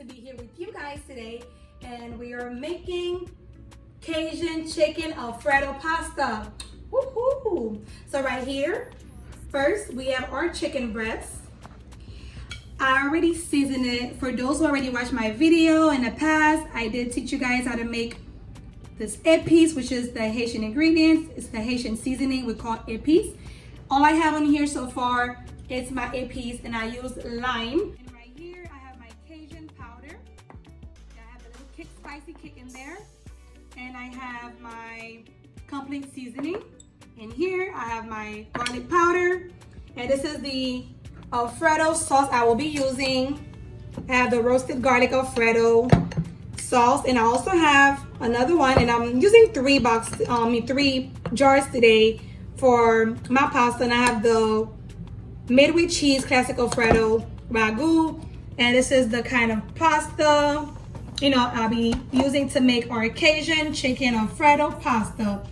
to be here with you guys today, and we are making Cajun chicken Alfredo pasta. Woohoo! So right here, first we have our chicken breast. I already seasoned it. For those who already watched my video in the past, I did teach you guys how to make this épice, which is the Haitian ingredients. It's the Haitian seasoning we call épice. All I have on here so far is my épice, and I use lime. And right here I have my Cajun powder. I have a little kick, spicy kick in there. And I have my complete seasoning. In here I have my garlic powder. And this is the Alfredo sauce I will be using. I have the roasted garlic Alfredo sauce, and I also have another one, and I'm using three jars today for my pasta. And I have the made with cheese classic Alfredo ragu, and this is the kind of pasta I'll be using to make our Cajun chicken Alfredo pasta.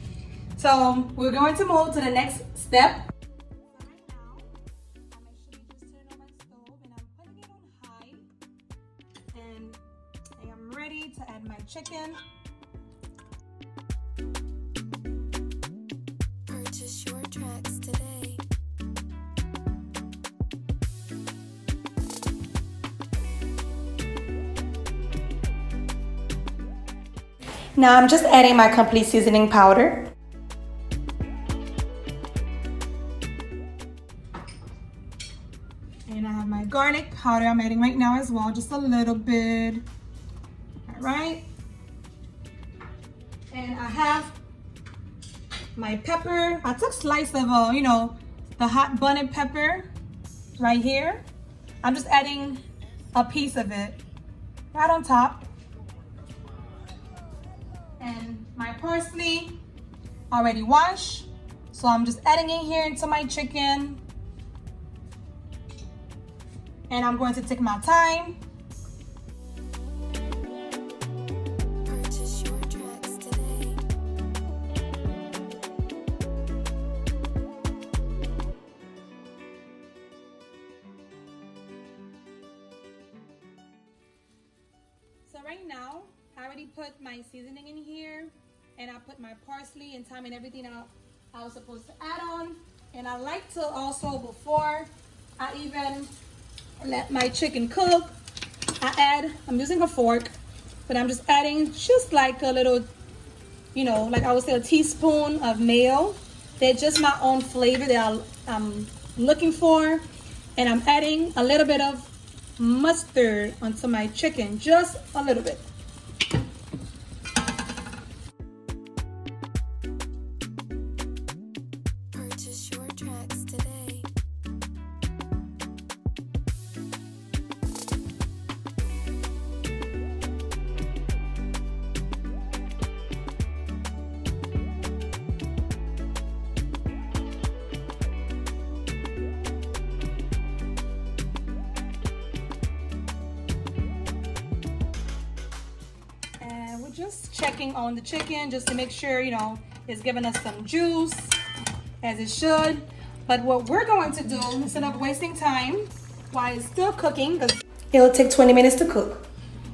So we're going to move to the next step. To add my chicken. Purchase your tracks today. Now I'm just adding my complete seasoning powder. And I have my garlic powder I'm adding right now as well, just a little bit. Right, and I have my pepper. I took a slice of the hot bunnet pepper right here. I'm just adding a piece of it right on top, and my parsley already washed, so I'm just adding it here into my chicken, and I'm going to take my time. So right now, I already put my seasoning in here, and I put my parsley and thyme and everything I was supposed to add on. And I like to also, before I even let my chicken cook, I'm using a fork, but I'm just adding just like a little, like I would say a teaspoon of mayo. They're just my own flavor that I'm looking for. And I'm adding a little bit of mustard onto my chicken, just a little bit. Purchase your tracks today. Just checking on the chicken just to make sure it's giving us some juice as it should. But what we're going to do, instead of wasting time while it's still cooking, because it'll take 20 minutes to cook,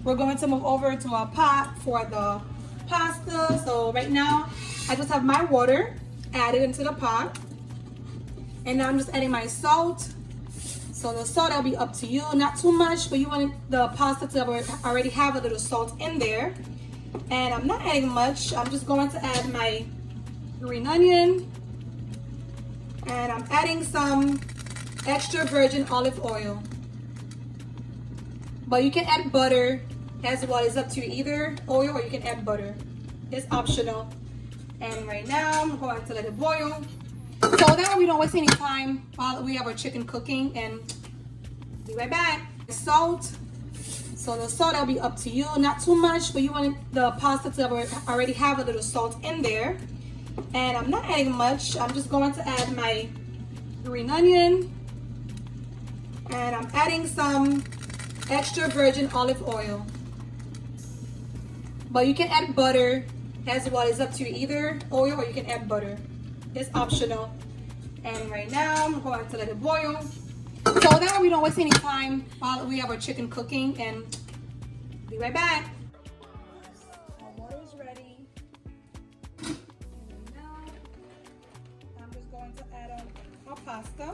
we're going to move over to our pot for the pasta. So right now I just have my water added into the pot, and now I'm just adding my salt. So the salt will be up to you, not too much, but you want the pasta to already have a little salt in there. And I'm not adding much. I'm just going to add my green onion, and I'm adding some extra virgin olive oil. But you can add butter as well. It's up to you, either oil or you can add butter. It's optional. And right now I'm going to let it boil, so that way we don't waste any time while we have our chicken cooking. And be right back. Salt. So the salt will be up to you, not too much, but you want the pasta to already have a little salt in there. And I'm not adding much. I'm just going to add my green onion, and I'm adding some extra virgin olive oil. But you can add butter as well. It's up to you, either oil or you can add butter. It's optional. And right now I'm going to let it boil, so that way we don't waste any time while we have our chicken cooking. And Be right back. Our water is ready. And now I'm just going to add on our pasta.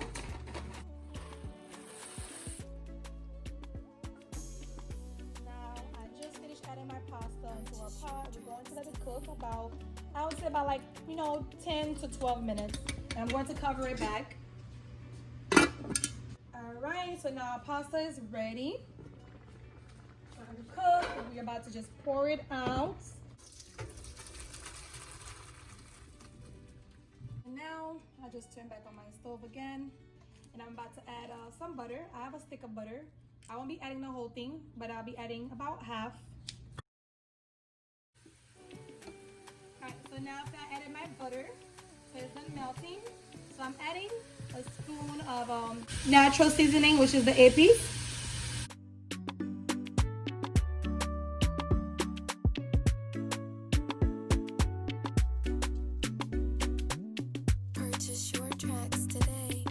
Now I just finished adding my pasta into our pot. We're going to let it cook about, I would say about like, 10 to 12 minutes. And I'm going to cover it back. All right, so now our pasta is ready. Starting to cook. We're about to just pour it out. And now I just turn back on my stove again, and I'm about to add some butter. I have a stick of butter. I won't be adding the whole thing, but I'll be adding about half. All right, so now after I added my butter, so it's done melting. So I'm adding a spoon of natural seasoning, which is the épices. Purchase your tracks today.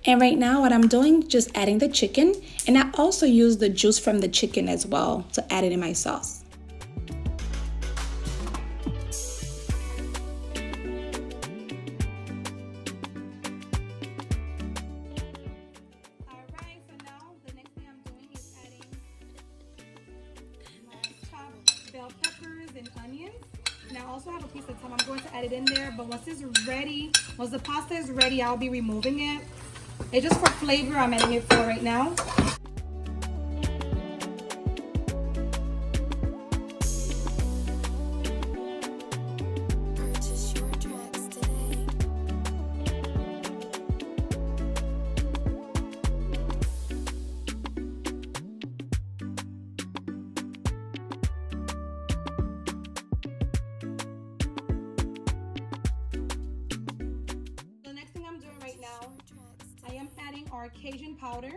And right now what I'm doing, just adding the chicken, and I also use the juice from the chicken as well to add it in my sauce. Alright, so now the next thing I'm doing is adding my chopped bell peppers and onions. And I also have a piece of thyme. I'm going to add it in there, but once it's ready, once the pasta is ready, I'll be removing it. It's just for flavor I'm adding it for right now. Purchase your tracks today. The next thing I'm doing right now, I am adding our Cajun powder.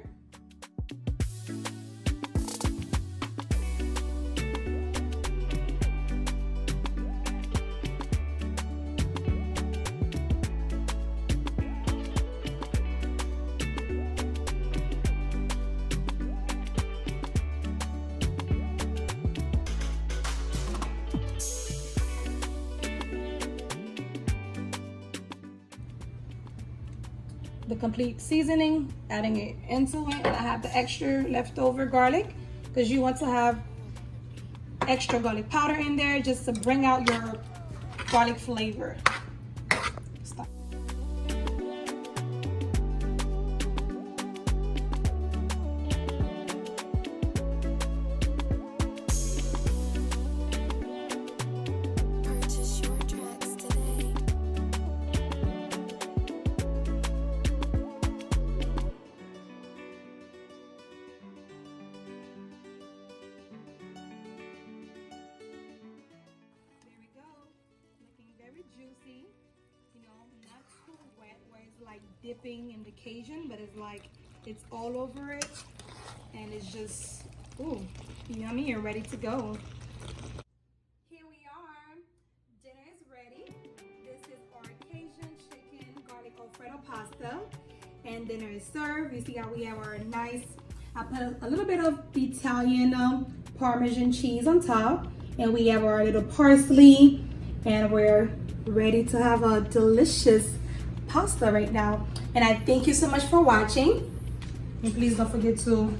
The complete seasoning, adding it into it, and I have the extra leftover garlic because you want to have extra garlic powder in there just to bring out your garlic flavor. Stop. Purchase your tracks today. There we go. Looking very juicy. Not too wet where it's like dipping in the Cajun, but it's like it's all over it. And it's just, ooh, yummy and ready to go. Here we are. Dinner is ready. This is our Cajun chicken garlic Alfredo pasta. And dinner is served. You see how we have our nice, I put a little bit of Italian Parmesan cheese on top. And we have our little parsley. And we're ready to have a delicious pasta right now. And I thank you so much for watching. And please don't forget to